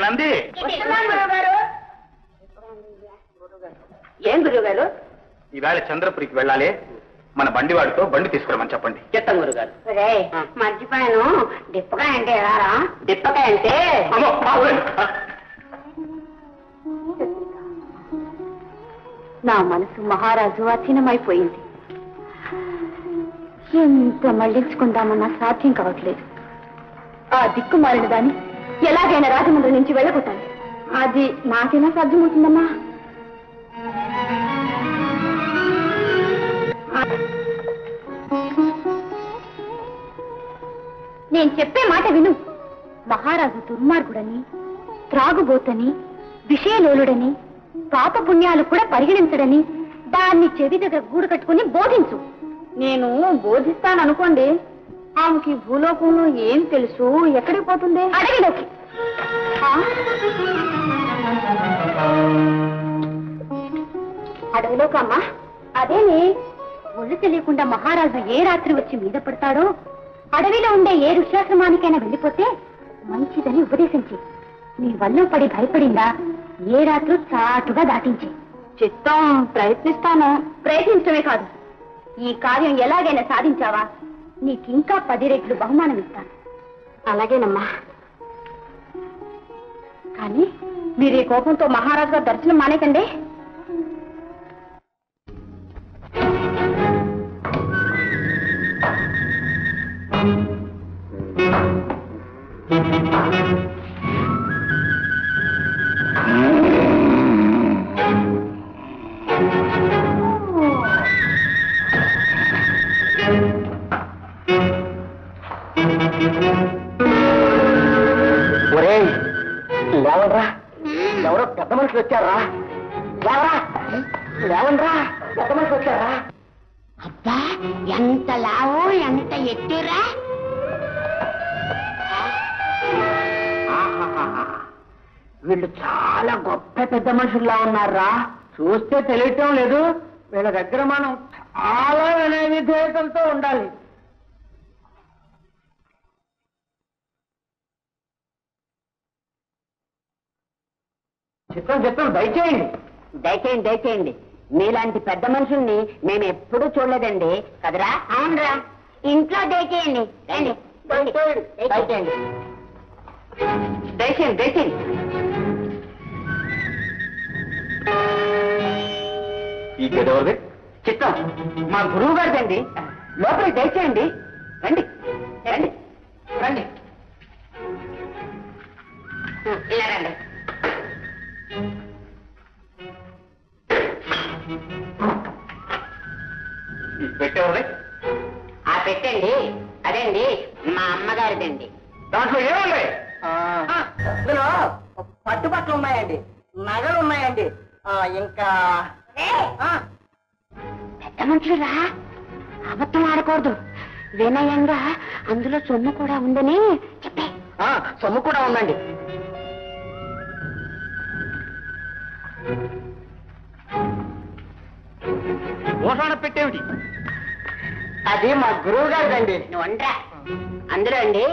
నంది ఏం గురువు గారు? ఈవేళ చంద్రపురికి వెళ్ళాలి. మన బండివాడితో బండి తీసుకురమని చెప్పండి. చెత్తం గురుగారు. మర్చిపోయాను. డిప్పకాయ అంటే రారా? డిప్పకాయ అంటే నా మనసు మహారాజు అచీనమైపోయింది. ఎంత మళ్లించుకుందామన్నా సాధ్యం కావట్లేదు. ఆ దిక్కు మారిన దాన్ని ఎలాగైనా రాజమండ్రి నుంచి వెళ్ళగొట్టాలి. అది నాకైనా సాధ్యమవుతుందమ్మా. నేను చెప్పే మాట విను. మహారాజు దుర్మార్గుడని, త్రాగుబోతని, విషయలోలుడని, పాప పుణ్యాలు కూడా పరిగణించడని దాన్ని చెవి దగ్గర గూడు కట్టుకుని బోధించు. నేను బోధిస్తాననుకోండి, ఆమెకి భూలోకంలో ఏం తెలుసు? ఎక్కడికి పోతుంది? అడవిలోకి. అడవిలోకి అమ్మా? అదేనే. ఒళ్ళు తెలియకుండా మహారాజు ఏ రాత్రి వచ్చి మీద పడతాడో అడవిలో ఉండే ఏ ఋష్యాశ్రమానికైనా వెళ్ళిపోతే మంచిదని ఉపదేశించి నీ వల్ల పడి భయపడిందా ఏ రాత్రి చాటుగా దాటించి. చిత్తం ప్రయత్నిస్తాను. ప్రయత్నించడమే కాదు, ఈ కార్యం ఎలాగైనా సాధించావా నీకింకా 10 రెట్లు బహుమానం ఇస్తాను. అలాగేనమ్మా. కానీ మీరు ఈ కోపంతో మహారాజు గారు దర్శనం మానేకండి. లేవనరా, ఎవరో పెద్ద మనుషులు వచ్చారా? లేవరా, లేవనరా, పెద్ద మనుషులు వచ్చారా? అబ్బా, ఎంత లావు, ఎంత ఎత్తురా! వీళ్ళు చాలా గొప్ప పెద్ద మనుషుల్లా ఉన్నారా? చూస్తే తెలియటం లేదు. వీళ్ళ దగ్గర మనం చాలా వినయ విధేయతలతో ఉండాలి. చిత్తం దయచేయండి. దయచేయండి, దయచేయండి. మీలాంటి పెద్ద మనుషుల్ని మేము ఎప్పుడూ చూడలేదండి కదరా? అవునరా. ఇంట్లో దయచేయండి. రండి, దయచేయండి, దయచేయండి, దయచేయండి. ఈ గెదవది చిత్తం మా గురువు గారిదండి. లోపలికి దయచేయండి. రండి, రండి, రండి. ఇలా రండి. పెట్టేవాళ్ళే ఆ పెట్టండి, అదండి మా అమ్మగారిదండి. దాంట్లో ఏముంది? ఇందులో పట్టుబట్టలు ఉన్నాయండి, నగలు ఉన్నాయండి, ఇంకా పెద్ద మనుషులురా, అబద్ధం ఆడకూడదు. వినయంగా అందులో సొమ్ము కూడా ఉందని చెప్పే. సొమ్ము కూడా ఉందండి. ఓసాన పెట్టేమిటి? అది మా గురువు గారిదండి. నువ్వు వండ్రా. అందులో అండి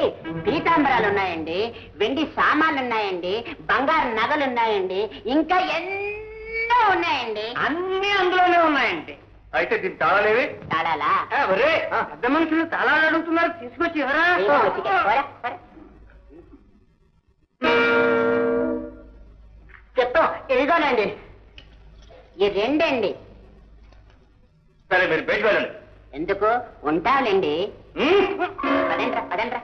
పీతాంబరాలు ఉన్నాయండి, వెండి సామాన్లు ఉన్నాయండి, బంగారు నగలు ఉన్నాయండి, ఇంకా ఎన్నో ఉన్నాయండి. అన్ని అందులోనే ఉన్నాయండి. అయితే దీని తాళాలేవి? తాళాలా? పెద్ద మనుషులు తాళాలు అడుగుతున్నారు, తీసుకొచ్చి ఎవరా? చెప్తాం. ఇదిగోనండి. ఈ రెండండి. సరే, మీరు బయటకు వెళ్ళండి. ఎందుకు? ఉంటావులేండి. పదండ్రా, పదండ్రా.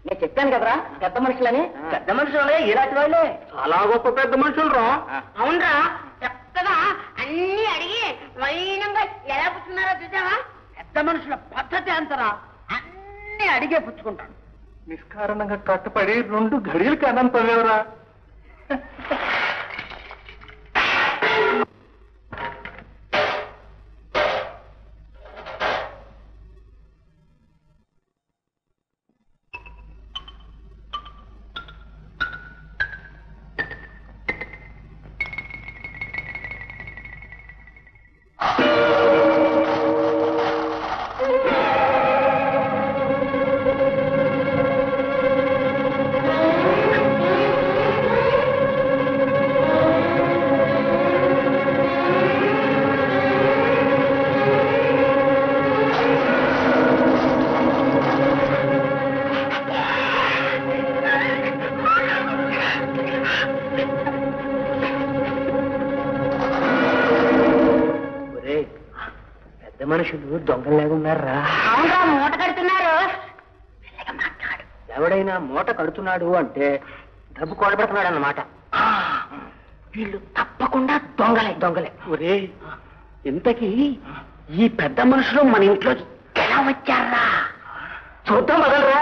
నేను చెప్పాను కదరా పెద్ద మనుషులని. పెద్ద మనుషులే ఇలాంటి వాళ్ళే, చాలా గొప్ప పెద్ద మనుషులు రా. అవునరా, చక్కగా అన్ని అడిగి వైనంగా ఎలా పుచ్చుకున్నారో చూసావా? పెద్ద మనుషుల పద్ధతి అంతరా, అన్ని అడిగే పుచ్చుకుంటాను. నిష్కారణంగా కట్టుపడి 2 ఘడియలకి అన్నం తవ్వేవరా? మనుషులు దొంగలాగా ఉన్నారా? అవునరా, మూట కడుతున్నారు. ఎవడైనా మూట కడుతున్నాడు అంటే డబ్బు కూడబెడుతున్నాడు అన్నమాట. వీళ్ళు తప్పకుండా దొంగలే. ఒరే, ఇంతకీ ఈ పెద్ద మనుషులు మన ఇంట్లో ఎలా వచ్చారా? చూద్దాం వదలరా.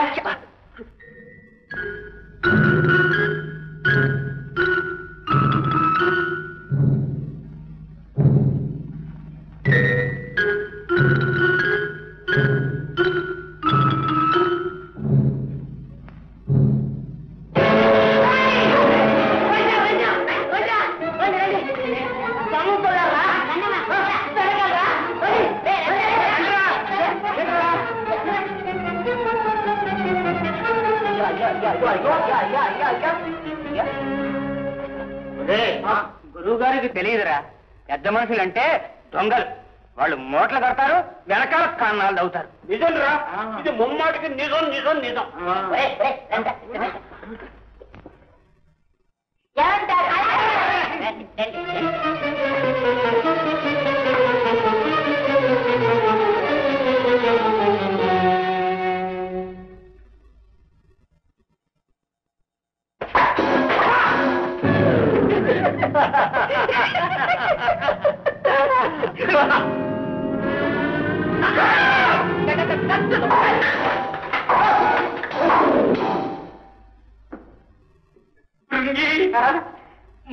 గురువు గారికి తెలియదురా, పెద్ద మనుషులంటే దొంగలు. వాళ్ళు మూటలు కడతారు, వెనకాల కన్నాలు అవుతారు. నిజం రా, ఇది ముమ్మాటికి నిజం.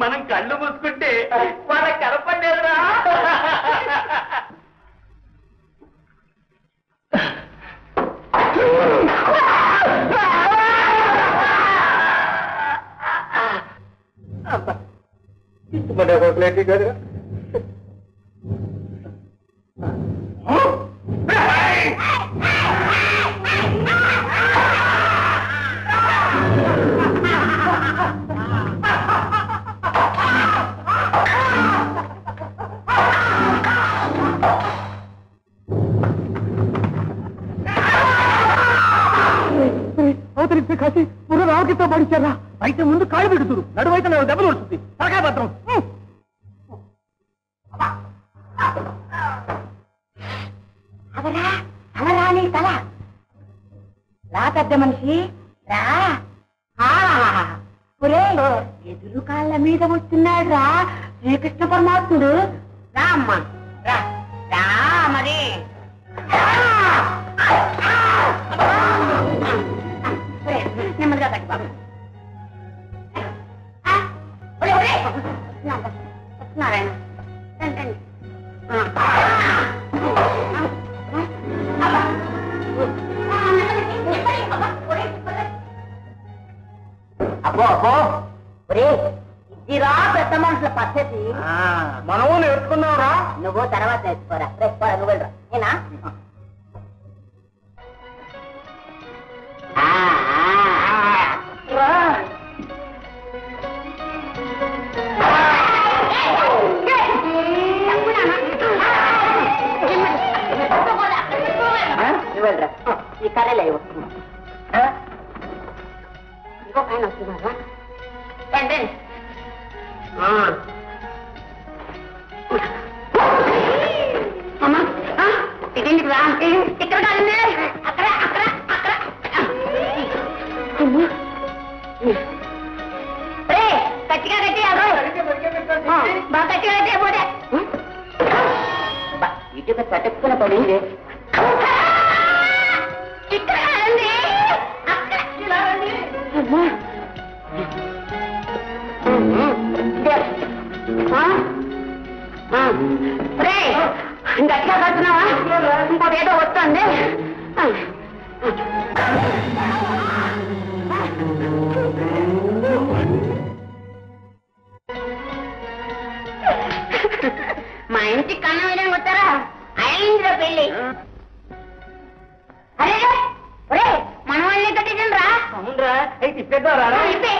మనం కళ్ళు మూసుకుంటే మన కనపడలేదురా. కదా అవతరిస్తే కాసి పుర్ర రావకితో పడిచారా? అయితే ముందు కాళ్ళు పెడుతురు, నడువైతే నాకు దెబ్బలు వస్తుంది. తలకాయ పత్రం అవరా నీ తల రా, పెద్ద మనిషి రా. ఎదురు కాళ్ళ మీద వస్తున్నాడు రా శ్రీకృష్ణ పరమాత్ముడు. రా అమ్మా, రా రా మరి. నెమ్మదిగా కట్టి బాబు. వస్తున్నారాయన, రండి. అబ్బో ఇదిరా పెద్ద మనుషుల పద్ధతి. మనము నేర్చుకున్నావురా. నువ్వు తర్వాత నేర్చుకోరా. నువ్వు వెళ్ళరా. నేనా వెళ్ళరా. ఈ కర్రలే వస్తుంది. ఇంకో పైన వస్తున్నారా? రండి. అమ్మా ఇదేంటి రా, ఇక్కడ కాదండి, అక్కడ అక్కడ అక్కడ. గట్టిగా గట్టి బాగా గట్టిగా గట్టి పోతే ఇటుక చటుక్కున పడింది. ఇక్కడ కాదండి, అక్కడ. గట్టిగా కడుతున్నావా? ఇంకోటి ఏదో వస్తుంది. మా ఇంటి కన్నం వేయడం వస్తారా? అయిందిరా పెళ్ళి. అరే మన వాళ్ళని కట్టించండి రా. అవునరా, అయితే ఇప్పేద్దారా? ఇప్పే